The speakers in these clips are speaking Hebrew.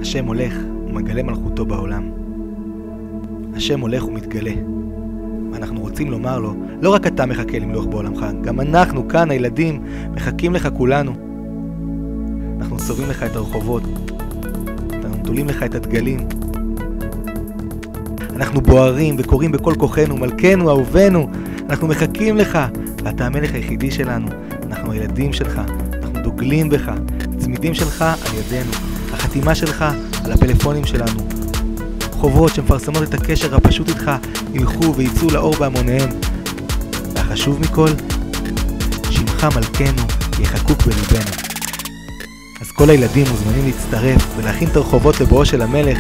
השם הולך ומגלה מלכותו בעולם. השם הולך ומתגלה. ואנחנו רוצים לומר לו, לא רק אתה מחכה למלוך בעולמך, גם אנחנו כאן, הילדים, מחכים לך כולנו. אנחנו צובעים לך את הרחובות, אנחנו תולים לך את הדגלים. אנחנו בוערים וקוראים בכל כוחנו, מלכנו, אהובנו, אנחנו מחכים לך, ואתה המלך היחידי שלנו. אנחנו הילדים שלך, אנחנו דוגלים בך, צמידים שלך על ידינו, החתימה שלך על הפלאפונים שלנו. חובות שמפרסמות את הקשר הפשוט איתך ילכו ויצאו לאור בהמוניהם. והחשוב מכל, שמך מלכנו יחקוק בליבנו. אז כל הילדים מוזמנים להצטרף ולהכין את הרחובות לבואו של המלך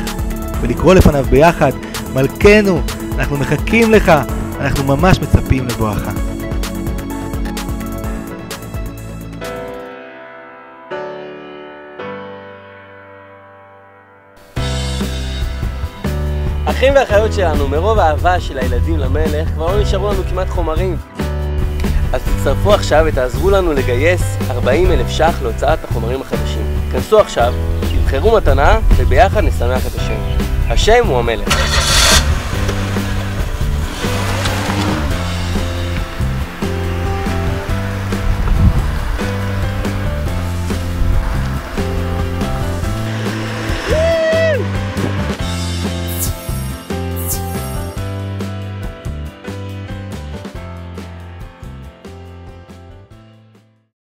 ולקרוא לפניו ביחד, מלכנו, אנחנו מחכים לך, אנחנו ממש מצפים לבואך. אחים ואחיות שלנו, מרוב האהבה של הילדים למלך, כבר לא נשארו לנו כמעט חומרים. אז תצטרפו עכשיו ותעזרו לנו לגייס 40,000 ש"ח להוצאת החומרים החדשים. כנסו עכשיו, תבחרו מתנה וביחד נשמח את השם. השם הוא המלך.